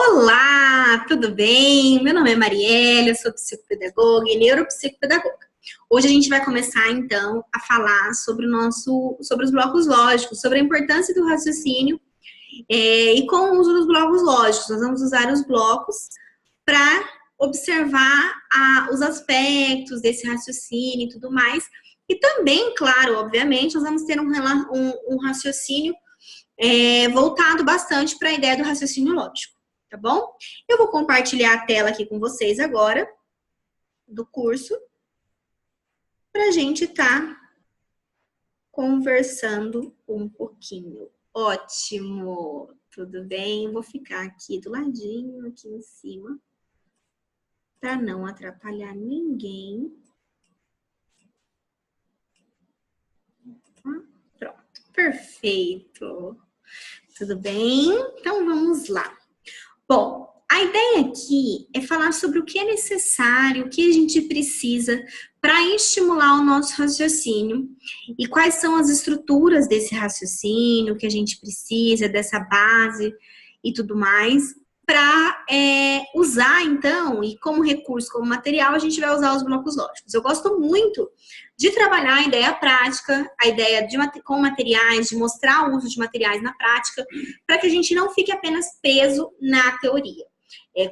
Olá, tudo bem? Meu nome é Marielle, eu sou psicopedagoga e neuropsicopedagoga. Hoje a gente vai começar, então, a falar sobre os blocos lógicos, sobre a importância do raciocínio e com o uso dos blocos lógicos. Nós vamos usar os blocos para observar os aspectos desse raciocínio e tudo mais. E também, claro, obviamente, nós vamos ter um raciocínio voltado bastante para a ideia do raciocínio lógico. Tá bom? Eu vou compartilhar a tela aqui com vocês agora, do curso, para a gente estar conversando um pouquinho. Ótimo! Tudo bem? Vou ficar aqui do ladinho, aqui em cima, para não atrapalhar ninguém. Pronto, perfeito! Tudo bem? Então, vamos lá. Bom, a ideia aqui é falar sobre o que é necessário, o que a gente precisa para estimular o nosso raciocínio e quais são as estruturas desse raciocínio que a gente precisa, dessa base e tudo mais, para usar, então, e como recurso, como material, a gente vai usar os blocos lógicos. Eu gosto muito de trabalhar a ideia prática, a ideia com materiais, de mostrar o uso de materiais na prática, para que a gente não fique apenas preso na teoria.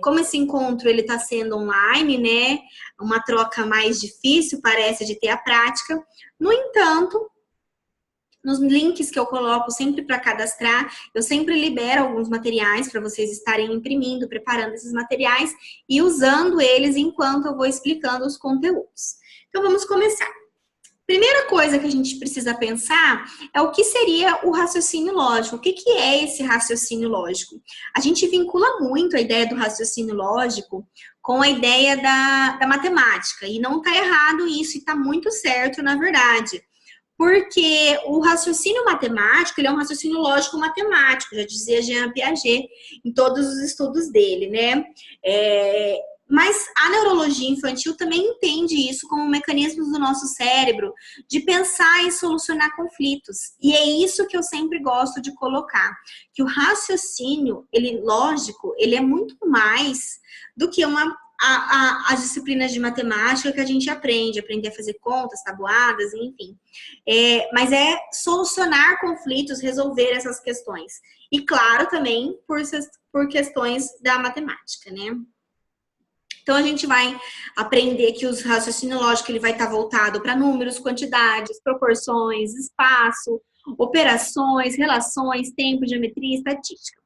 Como esse encontro ele está sendo online, né? Uma troca mais difícil, parece, de ter a prática. No entanto, nos links que eu coloco sempre para cadastrar, eu sempre libero alguns materiais para vocês estarem imprimindo, preparando esses materiais e usando eles enquanto eu vou explicando os conteúdos. Então, vamos começar. Primeira coisa que a gente precisa pensar é o que seria o raciocínio lógico. O que é esse raciocínio lógico? A gente vincula muito a ideia do raciocínio lógico com a ideia da matemática. E não está errado isso, e está muito certo, na verdade. Porque o raciocínio matemático, ele é um raciocínio lógico-matemático, já dizia Jean Piaget em todos os estudos dele, né? Mas a neurologia infantil também entende isso como mecanismos do nosso cérebro de pensar e solucionar conflitos. E é isso que eu sempre gosto de colocar, que o raciocínio, lógico, ele é muito mais do que as disciplinas de matemática que a gente aprender a fazer contas, tabuadas, enfim. Mas é solucionar conflitos, resolver essas questões. E claro, também por questões da matemática, né? Então, a gente vai aprender que o raciocínio lógico ele vai estar voltado para números, quantidades, proporções, espaço, operações, relações, tempo, geometria, estatística.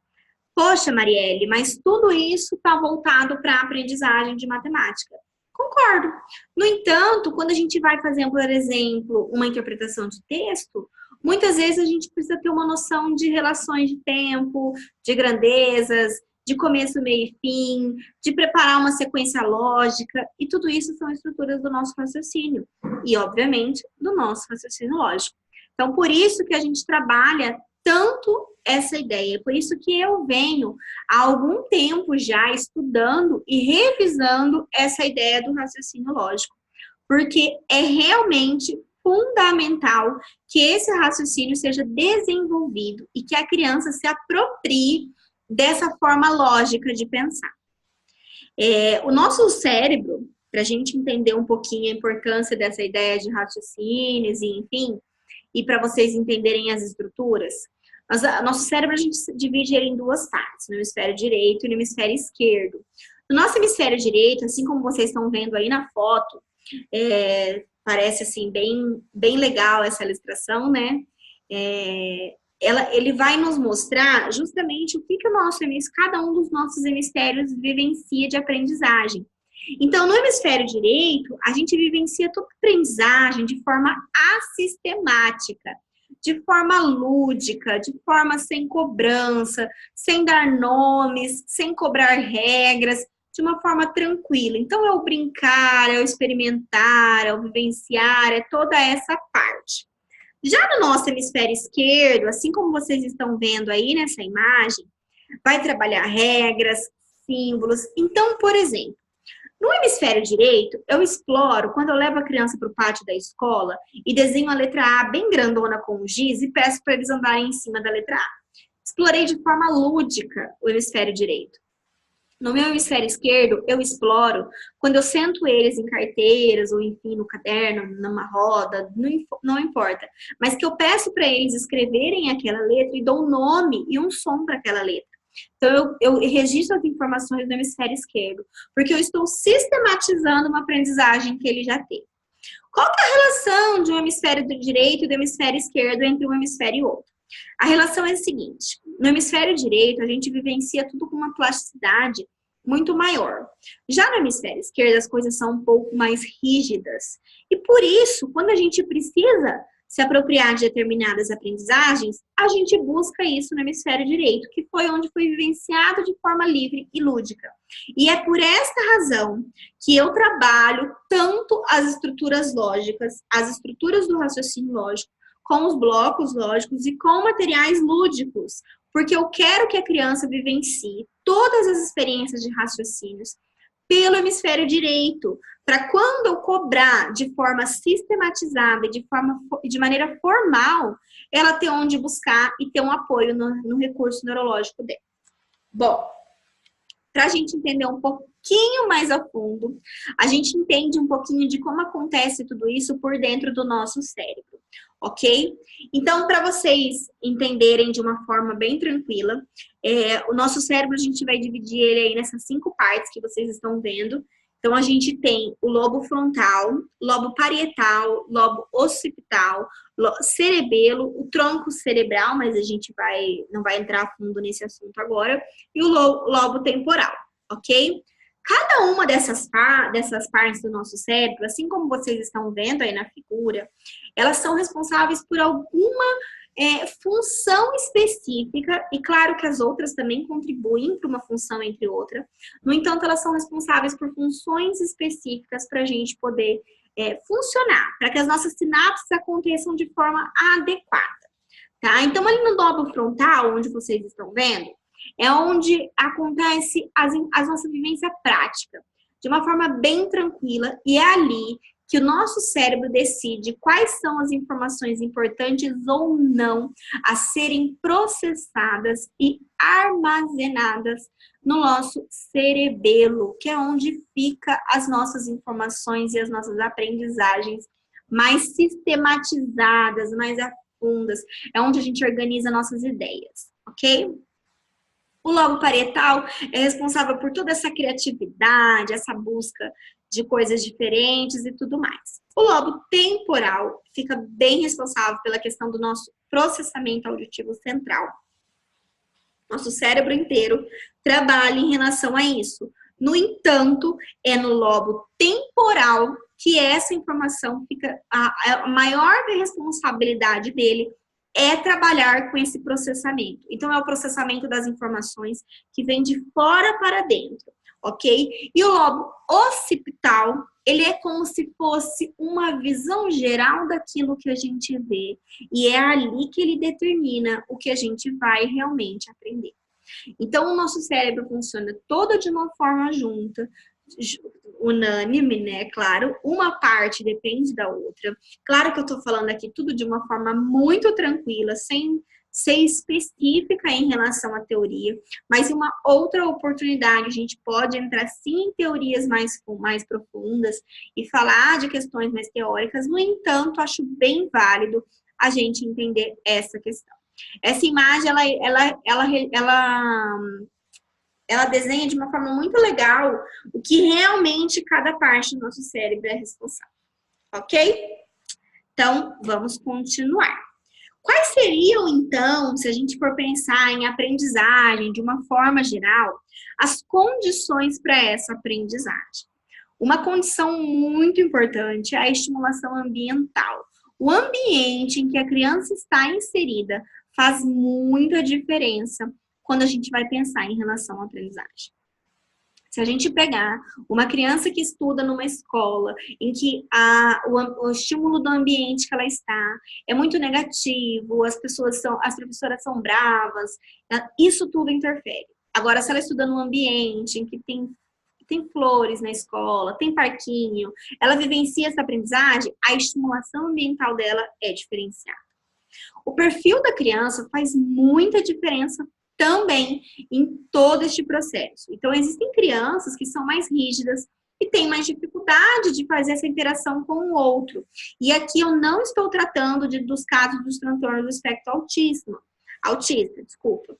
Poxa, Marielle, mas tudo isso está voltado para a aprendizagem de matemática. Concordo. No entanto, quando a gente vai fazer, por exemplo, uma interpretação de texto, muitas vezes a gente precisa ter uma noção de relações de tempo, de grandezas, de começo, meio e fim, de preparar uma sequência lógica, e tudo isso são estruturas do nosso raciocínio, e, obviamente, do nosso raciocínio lógico. Então, por isso que a gente trabalha tanto essa ideia, por isso que eu venho há algum tempo já estudando e revisando essa ideia do raciocínio lógico, porque é realmente fundamental que esse raciocínio seja desenvolvido e que a criança se aproprie dessa forma lógica de pensar. O nosso cérebro, para a gente entender um pouquinho a importância dessa ideia de raciocínios, e enfim, e para vocês entenderem as estruturas, nosso cérebro a gente divide ele em duas partes, no hemisfério direito e no hemisfério esquerdo. No nosso hemisfério direito, assim como vocês estão vendo aí na foto, parece assim bem legal essa ilustração, né? Ele vai nos mostrar justamente o que cada um dos nossos hemisférios vivencia de aprendizagem. Então, no hemisfério direito, a gente vivencia toda a aprendizagem de forma assistemática, de forma lúdica, de forma sem cobrança, sem dar nomes, sem cobrar regras, de uma forma tranquila. Então, é o brincar, é o experimentar, é o vivenciar, é toda essa parte. Já no nosso hemisfério esquerdo, assim como vocês estão vendo aí nessa imagem, vai trabalhar regras, símbolos. Então, por exemplo, no hemisfério direito, eu exploro quando eu levo a criança para o pátio da escola e desenho a letra A bem grandona com o giz e peço para eles andarem em cima da letra A. Explorei de forma lúdica o hemisfério direito. No meu hemisfério esquerdo, eu exploro quando eu sento eles em carteiras, ou enfim, no caderno, numa roda, não importa. Mas que eu peço para eles escreverem aquela letra e dou um nome e um som para aquela letra. Então, eu registro as informações do hemisfério esquerdo, porque eu estou sistematizando uma aprendizagem que ele já teve. Qual que é a relação de um hemisfério do direito e do hemisfério esquerdo entre um hemisfério e outro? A relação é a seguinte: no hemisfério direito, a gente vivencia tudo com uma plasticidade muito maior. Já no hemisfério esquerdo, as coisas são um pouco mais rígidas. E por isso, quando a gente precisa se apropriar de determinadas aprendizagens, a gente busca isso no hemisfério direito, que foi onde foi vivenciado de forma livre e lúdica. E é por esta razão que eu trabalho tanto as estruturas lógicas, as estruturas do raciocínio lógico, com os blocos lógicos e com materiais lúdicos, porque eu quero que a criança vivencie todas as experiências de raciocínios pelo hemisfério direito, para quando eu cobrar de forma sistematizada e de maneira formal, ela ter onde buscar e ter um apoio no recurso neurológico dela. Bom, para a gente entender um pouquinho mais a fundo, a gente entende um pouquinho de como acontece tudo isso por dentro do nosso cérebro, ok? Então, para vocês entenderem de uma forma bem tranquila, o nosso cérebro, a gente vai dividir ele aí nessas 5 partes que vocês estão vendo. Então, a gente tem o lobo frontal, lobo parietal, lobo occipital, cerebelo, o tronco cerebral, mas a gente não vai entrar a fundo nesse assunto agora, e o lobo temporal, ok? Cada uma dessas partes do nosso cérebro, assim como vocês estão vendo aí na figura, elas são responsáveis por alguma função específica, e claro que as outras também contribuem para uma função entre outra. No entanto, elas são responsáveis por funções específicas para a gente poder funcionar, para que as nossas sinapses aconteçam de forma adequada, tá? Então, ali no lobo frontal, onde vocês estão vendo, é onde acontece a nossa vivência prática, de uma forma bem tranquila, e é ali que o nosso cérebro decide quais são as informações importantes ou não a serem processadas e armazenadas no nosso cerebelo, que é onde fica as nossas informações e as nossas aprendizagens mais sistematizadas, mais afundas, é onde a gente organiza nossas ideias, ok? O lobo parietal é responsável por toda essa criatividade, essa busca de coisas diferentes e tudo mais. O lobo temporal fica bem responsável pela questão do nosso processamento auditivo central. Nosso cérebro inteiro trabalha em relação a isso. No entanto, é no lobo temporal que essa informação fica, a maior responsabilidade dele é trabalhar com esse processamento. Então, é o processamento das informações que vem de fora para dentro, ok? E o lobo occipital, ele é como se fosse uma visão geral daquilo que a gente vê. E é ali que ele determina o que a gente vai realmente aprender. Então, o nosso cérebro funciona todo de uma forma junta, unânime, né? Claro, uma parte depende da outra. Claro que eu tô falando aqui tudo de uma forma muito tranquila, sem ser específica em relação à teoria, mas em uma outra oportunidade a gente pode entrar sim em teorias mais profundas e falar de questões mais teóricas. No entanto, acho bem válido a gente entender essa questão. Essa imagem, ela desenha de uma forma muito legal o que realmente cada parte do nosso cérebro é responsável, ok? Então, vamos continuar. Quais seriam, então, se a gente for pensar em aprendizagem de uma forma geral, as condições para essa aprendizagem? Uma condição muito importante é a estimulação ambiental. O ambiente em que a criança está inserida faz muita diferença quando a gente vai pensar em relação à aprendizagem. Se a gente pegar uma criança que estuda numa escola em que o estímulo do ambiente que ela está é muito negativo, as professoras são bravas, isso tudo interfere. Agora, se ela estuda num ambiente em que tem flores na escola, tem parquinho, ela vivencia essa aprendizagem, a estimulação ambiental dela é diferenciada. O perfil da criança faz muita diferença também em todo este processo. Então, existem crianças que são mais rígidas e têm mais dificuldade de fazer essa interação com o outro. E aqui eu não estou tratando dos casos dos transtornos do espectro autista, desculpa.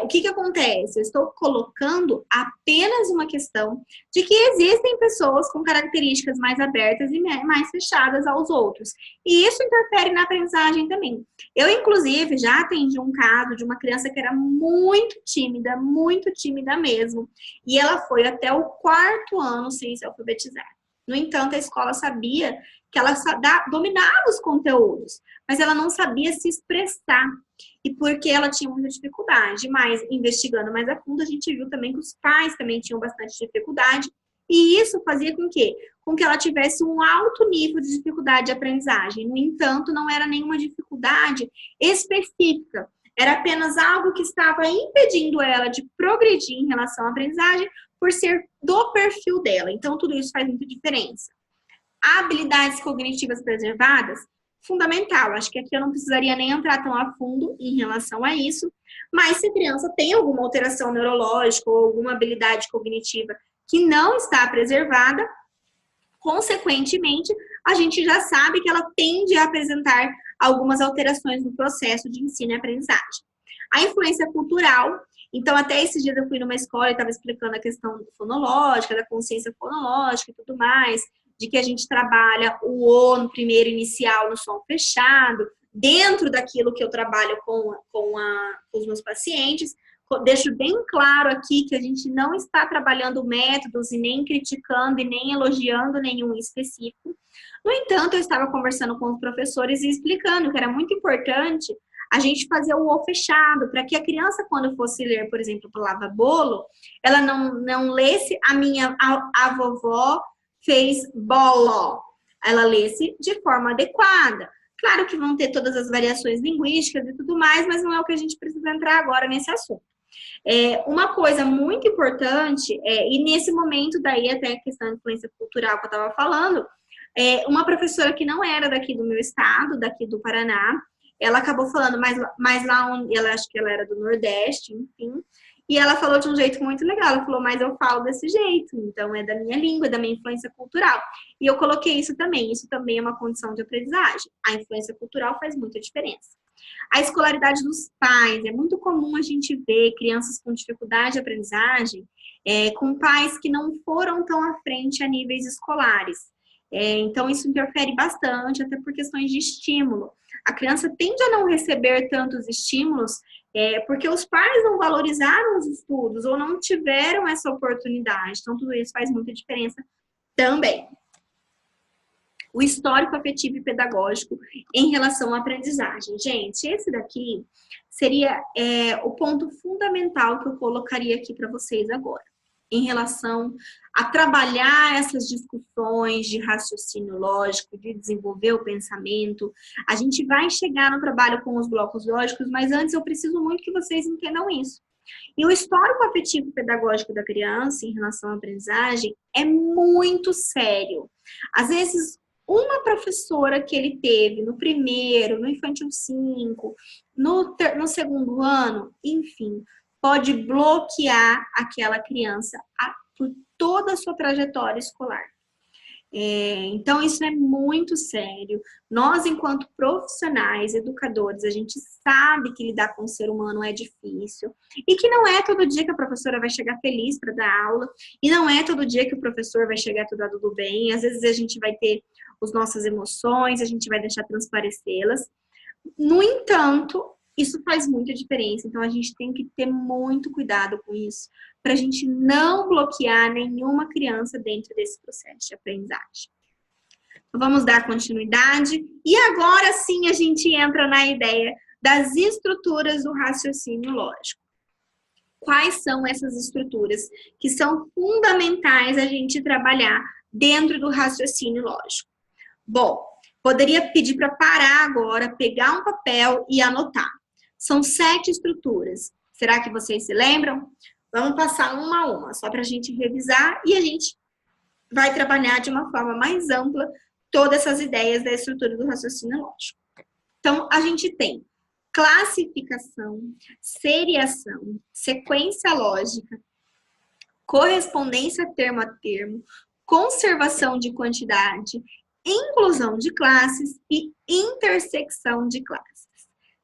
O que acontece? Eu estou colocando apenas uma questão de que existem pessoas com características mais abertas e mais fechadas aos outros. E isso interfere na aprendizagem também. Eu, inclusive, já atendi um caso de uma criança que era muito tímida mesmo. E ela foi até o 4º ano sem se alfabetizar. No entanto, a escola sabia que ela dominava os conteúdos, mas ela não sabia se expressar. E porque ela tinha muita dificuldade. Mas, investigando mais a fundo, a gente viu também que os pais também tinham bastante dificuldade. E isso fazia com que ela tivesse um alto nível de dificuldade de aprendizagem. No entanto, não era nenhuma dificuldade específica. Era apenas algo que estava impedindo ela de progredir em relação à aprendizagem por ser do perfil dela. Então, tudo isso faz muita diferença. Habilidades cognitivas preservadas, fundamental. Acho que aqui eu não precisaria nem entrar tão a fundo em relação a isso, mas se a criança tem alguma alteração neurológica ou alguma habilidade cognitiva que não está preservada, consequentemente, a gente já sabe que ela tende a apresentar algumas alterações no processo de ensino e aprendizagem. A influência cultural. Então, até esses dias eu fui numa escola e estava explicando a questão fonológica, da consciência fonológica e tudo mais, de que a gente trabalha o O no primeiro inicial no som fechado, dentro daquilo que eu trabalho com os meus pacientes. Deixo bem claro aqui que a gente não está trabalhando métodos e nem criticando e nem elogiando nenhum específico. No entanto, eu estava conversando com os professores e explicando que era muito importante a gente fazer o O fechado, para que a criança, quando fosse ler, por exemplo, a palavra bolo, ela não lesse a vovó fez bolo. Ela lesse de forma adequada. Claro que vão ter todas as variações linguísticas e tudo mais, mas não é o que a gente precisa entrar agora nesse assunto. Uma coisa muito importante, e nesse momento daí até a questão da influência cultural que eu estava falando, uma professora que não era daqui do meu estado, daqui do Paraná, ela acabou falando mais lá onde, ela acho que ela era do Nordeste, enfim, e ela falou de um jeito muito legal, ela falou, mas eu falo desse jeito, então é da minha língua, é da minha influência cultural. E eu coloquei isso também é uma condição de aprendizagem. A influência cultural faz muita diferença. A escolaridade dos pais, é muito comum a gente ver crianças com dificuldade de aprendizagem, com pais que não foram tão à frente a níveis escolares. Então, isso interfere bastante, até por questões de estímulo. A criança tende a não receber tantos estímulos porque os pais não valorizaram os estudos ou não tiveram essa oportunidade. Então, tudo isso faz muita diferença também. O histórico afetivo e pedagógico em relação à aprendizagem. Gente, esse daqui seria o ponto fundamental que eu colocaria aqui para vocês agora, em relação a trabalhar essas discussões de raciocínio lógico, de desenvolver o pensamento. A gente vai chegar no trabalho com os blocos lógicos, mas antes eu preciso muito que vocês entendam isso. E o histórico afetivo pedagógico da criança em relação à aprendizagem é muito sério. Às vezes, uma professora que ele teve no primeiro, no infantil 5, no 2º ano, enfim, pode bloquear aquela criança por toda a sua trajetória escolar. Então, isso é muito sério. Nós, enquanto profissionais, educadores, a gente sabe que lidar com o ser humano é difícil e que não é todo dia que a professora vai chegar feliz para dar aula e não é todo dia que o professor vai chegar tudo bem. Às vezes a gente vai ter as nossas emoções, a gente vai deixar transparecê-las. No entanto, isso faz muita diferença, então a gente tem que ter muito cuidado com isso, para a gente não bloquear nenhuma criança dentro desse processo de aprendizagem. Vamos dar continuidade, e agora sim a gente entra na ideia das estruturas do raciocínio lógico. Quais são essas estruturas que são fundamentais a gente trabalhar dentro do raciocínio lógico? Bom, poderia pedir para parar agora, pegar um papel e anotar. São 7 estruturas. Será que vocês se lembram? Vamos passar uma a uma, só para a gente revisar e a gente vai trabalhar de uma forma mais ampla todas essas ideias da estrutura do raciocínio lógico. Então, a gente tem classificação, seriação, sequência lógica, correspondência termo a termo, conservação de quantidade, inclusão de classes e intersecção de classes.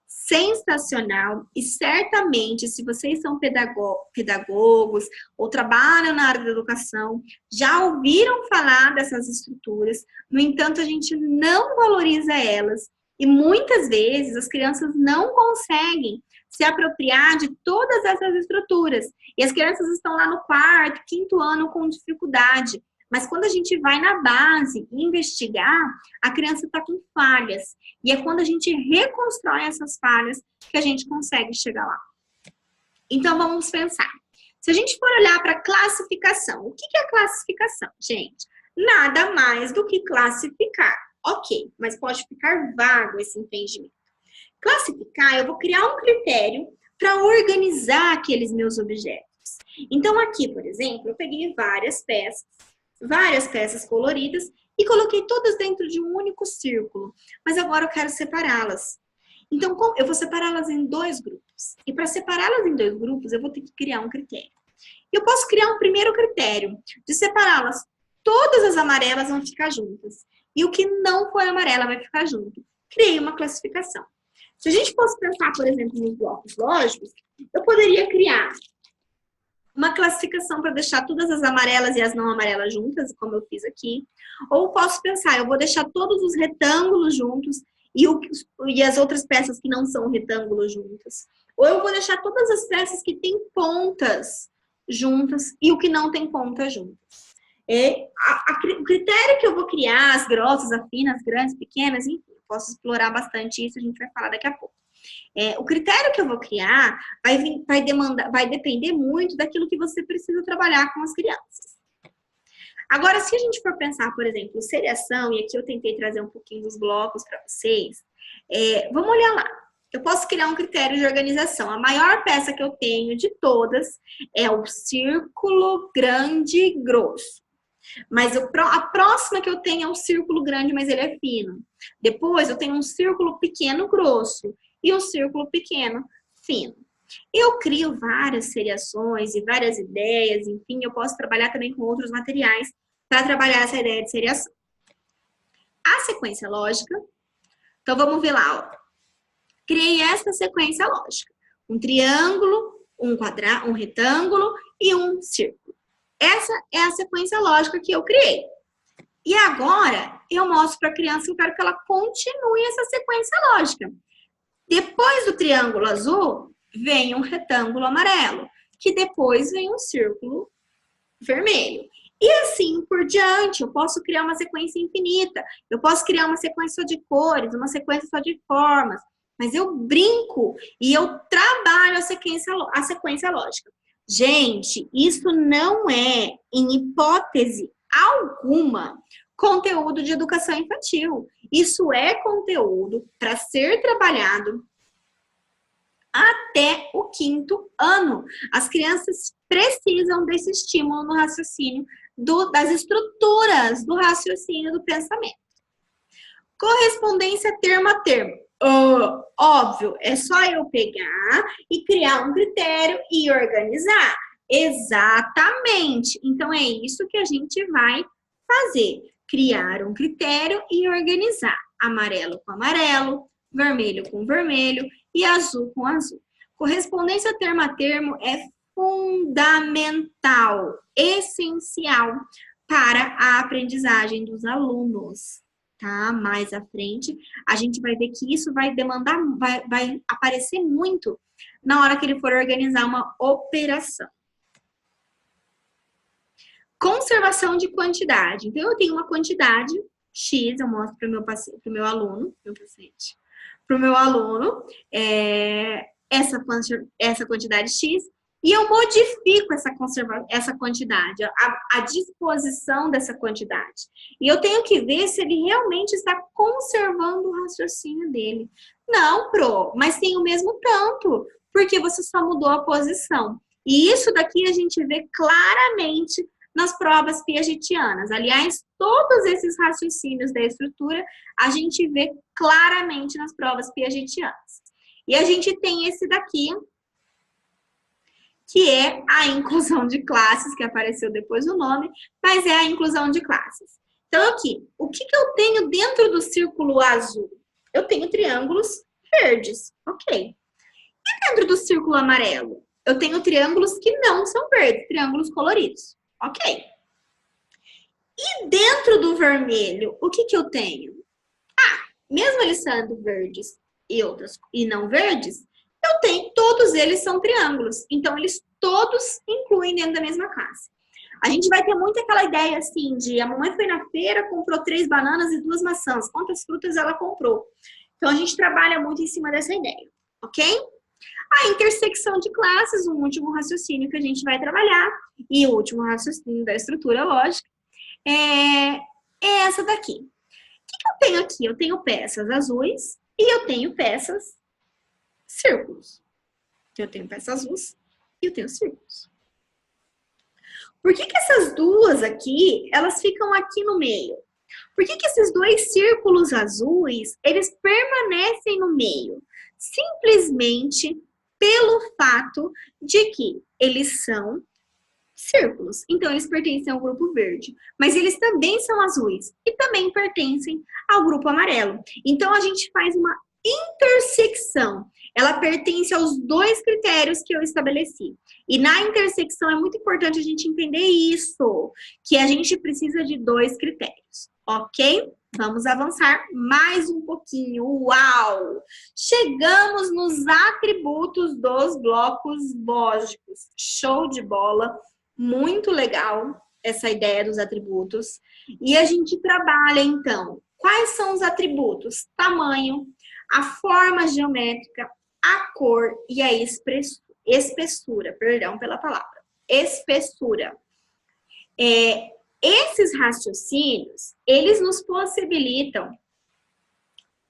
Sensacional, e certamente, se vocês são pedagogos ou trabalham na área da educação, já ouviram falar dessas estruturas. No entanto, a gente não valoriza elas e muitas vezes as crianças não conseguem se apropriar de todas essas estruturas. E as crianças estão lá no quarto, quinto ano com dificuldade. Mas quando a gente vai na base investigar, a criança está com falhas. E é quando a gente reconstrói essas falhas que a gente consegue chegar lá. Então, vamos pensar. Se a gente for olhar para a classificação, o que é classificação, gente? Nada mais do que classificar. Ok, mas pode ficar vago esse entendimento. Classificar, eu vou criar um critério para organizar aqueles meus objetos. Então, aqui, por exemplo, eu peguei várias peças coloridas e coloquei todas dentro de um único círculo. Mas agora eu quero separá-las. Então, eu vou separá-las em 2 grupos. E para separá-las em 2 grupos, eu vou ter que criar um critério. Eu posso criar um primeiro critério de separá-las. Todas as amarelas vão ficar juntas. E o que não for amarela vai ficar junto. Criei uma classificação. Se a gente fosse pensar, por exemplo, nos blocos lógicos, eu poderia criar uma classificação para deixar todas as amarelas e as não amarelas juntas, como eu fiz aqui. Ou posso pensar, eu vou deixar todos os retângulos juntos e as outras peças que não são retângulos juntas. Ou eu vou deixar todas as peças que têm pontas juntas e o que não tem ponta juntas. O critério que eu vou criar, as grossas, as finas, as grandes, pequenas, enfim, eu posso explorar bastante isso, a gente vai falar daqui a pouco. O critério que eu vou criar vai depender muito daquilo que você precisa trabalhar com as crianças. Agora, se a gente for pensar, por exemplo, seriação, e aqui eu tentei trazer um pouquinho dos blocos para vocês, vamos olhar lá. Eu posso criar um critério de organização. A maior peça que eu tenho de todas é o círculo grande e grosso. Mas a próxima que eu tenho é um círculo grande, mas ele é fino. Depois eu tenho um círculo pequeno grosso e um círculo pequeno fino. Eu crio várias seriações e várias ideias, enfim, eu posso trabalhar também com outros materiais para trabalhar essa ideia de seriação. A sequência lógica, então vamos ver lá, ó. Criei essa sequência lógica. Um triângulo, um retângulo e um círculo. Essa é a sequência lógica que eu criei. E agora, eu mostro para a criança que eu quero que ela continue essa sequência lógica. Depois do triângulo azul, vem um retângulo amarelo, que depois vem um círculo vermelho. E assim por diante, eu posso criar uma sequência infinita. Eu posso criar uma sequência só de cores, uma sequência só de formas. Mas eu brinco e eu trabalho a sequência lógica. Gente, isso não é, em hipótese alguma, conteúdo de educação infantil. Isso é conteúdo para ser trabalhado até o 5º ano. As crianças precisam desse estímulo no raciocínio, das estruturas do raciocínio do pensamento. Correspondência termo a termo. Óbvio, é só eu pegar e criar um critério e organizar. Exatamente. Então, é isso que a gente vai fazer. Criar um critério e organizar. Amarelo com amarelo, vermelho com vermelho e azul com azul. Correspondência termo a termo é fundamental, essencial para a aprendizagem dos alunos. Tá? Mais à frente, a gente vai ver que isso vai demandar, vai aparecer muito na hora que ele for organizar uma operação. Conservação de quantidade. Então, eu tenho uma quantidade X, eu mostro para o meu aluno, para o meu aluno, essa quantidade X, e eu modifico essa quantidade, a disposição dessa quantidade. E eu tenho que ver se ele realmente está conservando o raciocínio dele. Não, mas tem o mesmo tanto, porque você só mudou a posição. E isso daqui a gente vê claramente nas provas piagetianas. Aliás, todos esses raciocínios da estrutura a gente vê claramente nas provas piagetianas. E a gente tem esse daqui, que é a inclusão de classes, que apareceu depois do nome, mas é a inclusão de classes. Então, aqui, o que eu tenho dentro do círculo azul? Eu tenho triângulos verdes, ok. E dentro do círculo amarelo? Eu tenho triângulos que não são verdes, triângulos coloridos, ok. E dentro do vermelho, o que eu tenho? Mesmo eles sendo verdes e não verdes, eu tenho, todos eles são triângulos. Então, eles todos incluem dentro da mesma classe. A gente vai ter muito aquela ideia assim de a mamãe foi na feira, comprou 3 bananas e 2 maçãs. Quantas frutas ela comprou? Então, a gente trabalha muito em cima dessa ideia, ok? A intersecção de classes, um último raciocínio que a gente vai trabalhar, e o último raciocínio da estrutura lógica, é essa daqui. O que eu tenho aqui? Eu tenho peças azuis e eu tenho peças círculos. Eu tenho peças azuis e eu tenho círculos. Por que essas duas aqui, elas ficam aqui no meio? Por que esses 2 círculos azuis, eles permanecem no meio? Simplesmente pelo fato de que eles são círculos. Então, eles pertencem ao grupo verde. Mas eles também são azuis e também pertencem ao grupo amarelo. Então, a gente faz uma intersecção. Ela pertence aos 2 critérios que eu estabeleci. E na intersecção é muito importante a gente entender isso, que a gente precisa de 2 critérios, ok? Vamos avançar mais um pouquinho. Uau! Chegamos nos atributos dos blocos lógicos. Show de bola! Muito legal essa ideia dos atributos. E a gente trabalha, então, quais são os atributos? Tamanho, a forma geométrica, a cor e a espessura. Perdão pela palavra. Espessura. Esses raciocínios, eles nos possibilitam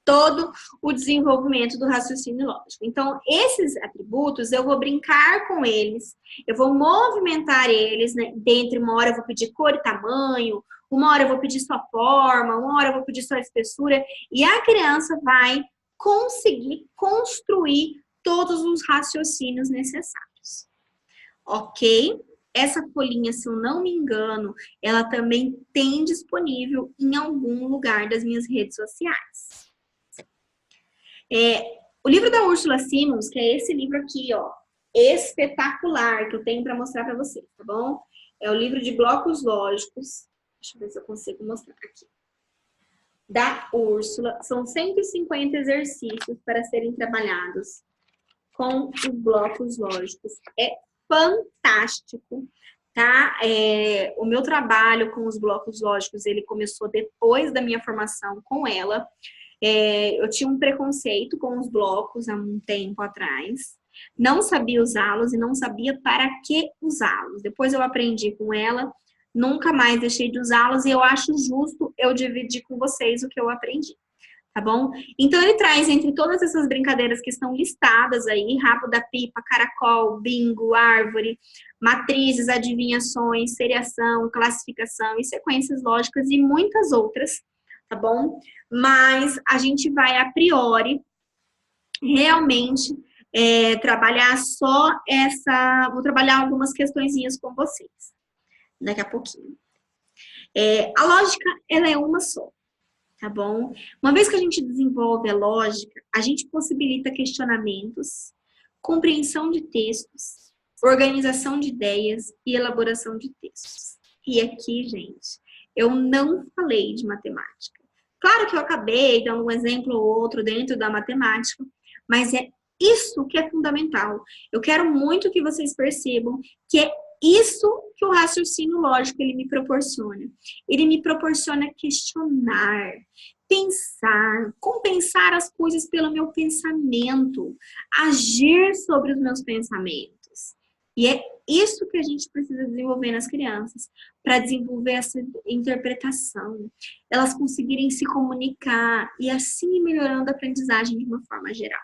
todo o desenvolvimento do raciocínio lógico. Então, esses atributos, eu vou brincar com eles, eu vou movimentar eles, né? Dentre uma hora eu vou pedir cor e tamanho, uma hora eu vou pedir só forma, uma hora eu vou pedir só espessura, e a criança vai conseguir construir todos os raciocínios necessários. Ok? Essa folhinha, se eu não me engano, ela também tem disponível em algum lugar das minhas redes sociais. O livro da Ursula Simmons, que é esse livro aqui, ó, espetacular, que eu tenho para mostrar para vocês, tá bom? É o livro de blocos lógicos. Deixa eu ver se eu consigo mostrar aqui. Da Úrsula. São 150 exercícios para serem trabalhados com os blocos lógicos. É fantástico, tá? O meu trabalho com os blocos lógicos, ele começou depois da minha formação com ela. Eu tinha um preconceito com os blocos há um tempo atrás. Não sabia usá-los e não sabia para que usá-los. Depois eu aprendi com ela, nunca mais deixei de usá-los e eu acho justo eu dividir com vocês o que eu aprendi. Tá bom? Então, ele traz entre todas essas brincadeiras que estão listadas aí, rabo da pipa, caracol, bingo, árvore, matrizes, adivinhações, seriação, classificação e sequências lógicas e muitas outras, tá bom? Mas a gente vai, a priori, realmente trabalhar só essa... Vou trabalhar algumas questõezinhas com vocês daqui a pouquinho. A lógica, ela é uma só. Tá bom? Uma vez que a gente desenvolve a lógica, a gente possibilita questionamentos, compreensão de textos, organização de ideias e elaboração de textos. E aqui, gente, eu não falei de matemática. Claro que eu acabei dando um exemplo ou outro dentro da matemática, mas é isso que é fundamental. Eu quero muito que vocês percebam que é isso que o raciocínio lógico ele me proporciona. Ele me proporciona questionar, pensar, compensar as coisas pelo meu pensamento, agir sobre os meus pensamentos. E é isso que a gente precisa desenvolver nas crianças, para desenvolver essa interpretação, elas conseguirem se comunicar e assim melhorando a aprendizagem de uma forma geral.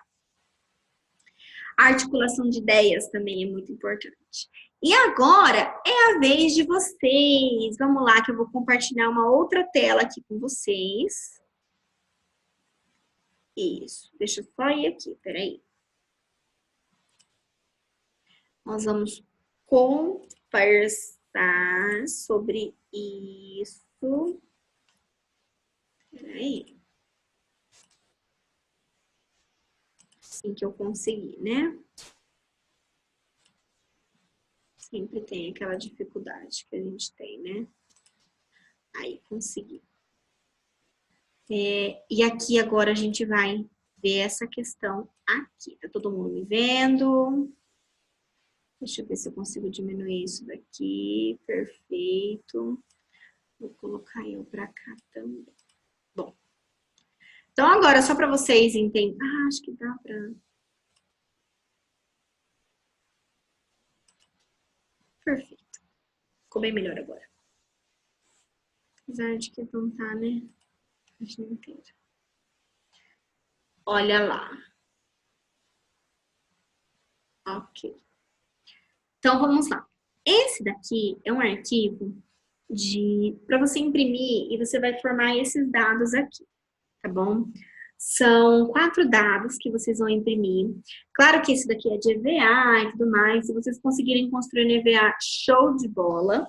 A articulação de ideias também é muito importante. E agora é a vez de vocês. Vamos lá que eu vou compartilhar uma outra tela aqui com vocês. Isso, deixa eu só ir aqui, peraí. Nós vamos conversar sobre isso. Peraí. Assim que eu conseguir, né? Sempre tem aquela dificuldade que a gente tem, né? Aí, consegui. E aqui agora a gente vai ver essa questão aqui. Tá todo mundo me vendo? Deixa eu ver se eu consigo diminuir isso daqui. Perfeito. Vou colocar eu para cá também. Bom. Então, agora, só para vocês entenderem. Ah, acho que dá para... Perfeito. Ficou bem melhor agora. Apesar de que não tá, né? A gente não entende. Olha lá. Ok. Então, vamos lá. Esse daqui é um arquivo para você imprimir e você vai formar esses dados aqui, tá bom? São 4 dados que vocês vão imprimir. Claro que esse daqui é de EVA e tudo mais. Se vocês conseguirem construir no EVA, show de bola,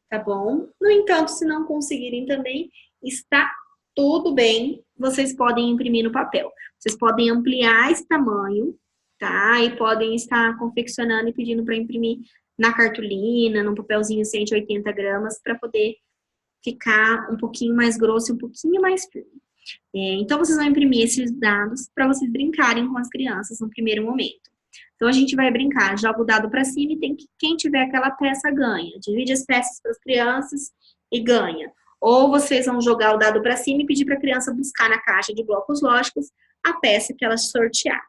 tá bom? No entanto, se não conseguirem também, está tudo bem. Vocês podem imprimir no papel. Vocês podem ampliar esse tamanho, tá? E podem estar confeccionando e pedindo para imprimir na cartolina, num papelzinho 180 gramas, para poder ficar um pouquinho mais grosso e um pouquinho mais firme. Então, vocês vão imprimir esses dados para vocês brincarem com as crianças no primeiro momento. Então, a gente vai brincar, joga o dado para cima e quem tiver aquela peça ganha. Divide as peças para as crianças e ganha. Ou vocês vão jogar o dado para cima e pedir para a criança buscar na caixa de blocos lógicos a peça que ela sortear.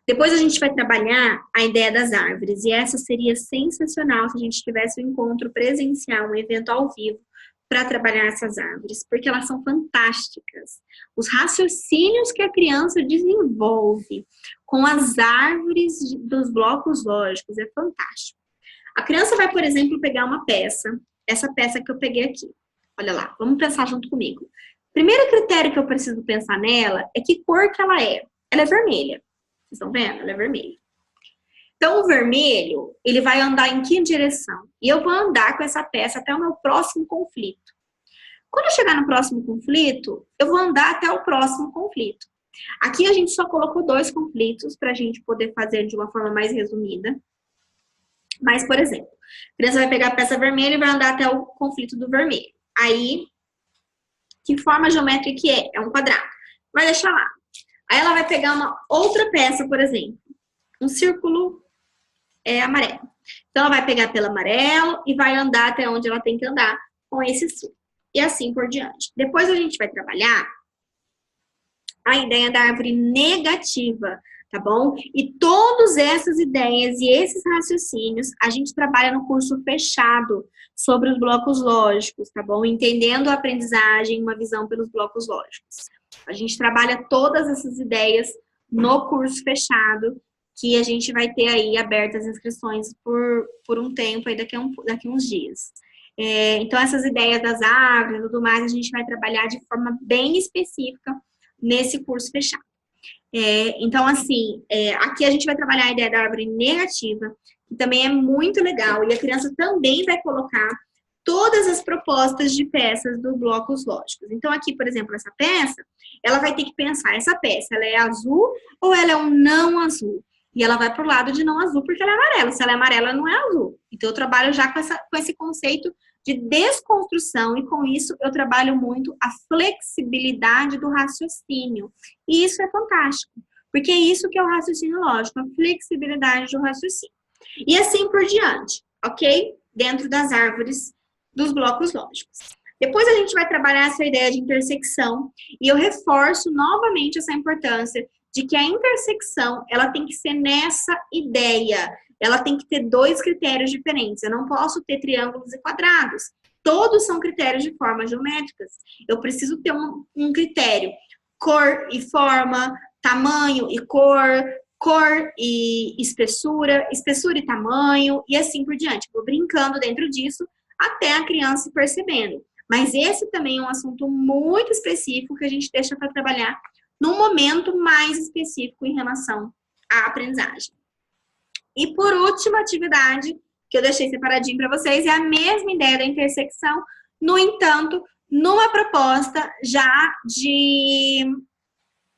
Depois a gente vai trabalhar a ideia das árvores, e essa seria sensacional se a gente tivesse um encontro presencial, um evento ao vivo, para trabalhar essas árvores, porque elas são fantásticas. Os raciocínios que a criança desenvolve com as árvores dos blocos lógicos é fantástico. A criança vai, por exemplo, pegar uma peça, essa peça que eu peguei aqui. Olha lá, vamos pensar junto comigo. Primeiro critério que eu preciso pensar nela é que cor que ela é. Ela é vermelha. Vocês estão vendo? Ela é vermelha. Então, o vermelho, ele vai andar em que direção? E eu vou andar com essa peça até o meu próximo conflito. Quando eu chegar no próximo conflito, eu vou andar até o próximo conflito. Aqui a gente só colocou 2 conflitos para a gente poder fazer de uma forma mais resumida. Mas, por exemplo, a criança vai pegar a peça vermelha e vai andar até o conflito do vermelho. Aí, que forma geométrica que é? É um quadrado. Vai deixar lá. Aí ela vai pegar uma outra peça, por exemplo, um círculo amarelo. Então, ela vai pegar pelo amarelo e vai andar até onde ela tem que andar com esse círculo. E assim por diante. Depois a gente vai trabalhar a ideia da árvore negativa, tá bom? E todas essas ideias e esses raciocínios a gente trabalha no curso fechado sobre os blocos lógicos, tá bom? Entendendo a aprendizagem, uma visão pelos blocos lógicos. A gente trabalha todas essas ideias no curso fechado, que a gente vai ter aí abertas as inscrições por um tempo, aí daqui a uns dias. Então, essas ideias das árvores e tudo mais, a gente vai trabalhar de forma bem específica nesse curso fechado. Então, assim, aqui a gente vai trabalhar a ideia da árvore negativa, que também é muito legal, e a criança também vai colocar todas as propostas de peças dos blocos lógicos. Então, aqui, por exemplo, essa peça, ela vai ter que pensar, essa peça, ela é azul ou ela é um não azul? E ela vai pro lado de não azul porque ela é amarela. Se ela é amarela, ela não é azul. Então, eu trabalho já com esse conceito de desconstrução, e com isso eu trabalho muito a flexibilidade do raciocínio. E isso é fantástico, porque é isso que é o raciocínio lógico, a flexibilidade do raciocínio. E assim por diante, ok? Dentro das árvores dos blocos lógicos. Depois a gente vai trabalhar essa ideia de intersecção, e eu reforço novamente essa importância de que a intersecção, ela tem que ser nessa ideia. Ela tem que ter 2 critérios diferentes. Eu não posso ter triângulos e quadrados. Todos são critérios de formas geométricas. Eu preciso ter um critério. Cor e forma, tamanho e cor e espessura, espessura e tamanho, e assim por diante. Vou brincando dentro disso até a criança percebendo. Mas esse também é um assunto muito específico que a gente deixa para trabalhar num momento mais específico em relação à aprendizagem. E por última atividade, que eu deixei separadinho para vocês, é a mesma ideia da intersecção, no entanto, numa proposta já de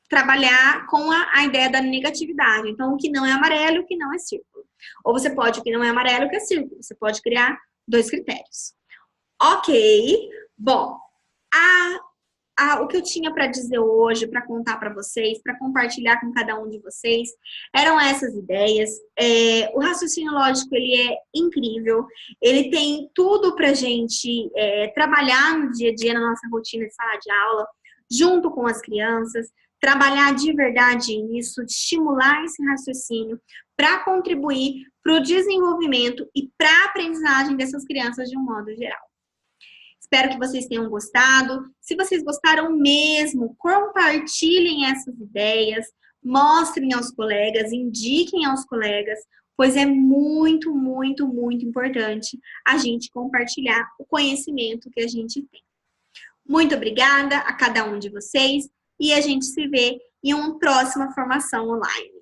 trabalhar com a ideia da negatividade. Então, o que não é amarelo, o que não é círculo. Ou você pode, o que não é amarelo, o que é círculo. Você pode criar 2 critérios. Ok. Bom, o que eu tinha para dizer hoje, para contar para vocês, para compartilhar com cada um de vocês, eram essas ideias. O raciocínio lógico, ele é incrível. Ele tem tudo para a gente trabalhar no dia a dia, na nossa rotina de sala de aula, junto com as crianças, trabalhar de verdade nisso, estimular esse raciocínio para contribuir para o desenvolvimento e para a aprendizagem dessas crianças de um modo geral. Espero que vocês tenham gostado. Se vocês gostaram mesmo, compartilhem essas ideias, mostrem aos colegas, indiquem aos colegas, pois é muito, muito, muito importante a gente compartilhar o conhecimento que a gente tem. Muito obrigada a cada um de vocês e a gente se vê em uma próxima formação online.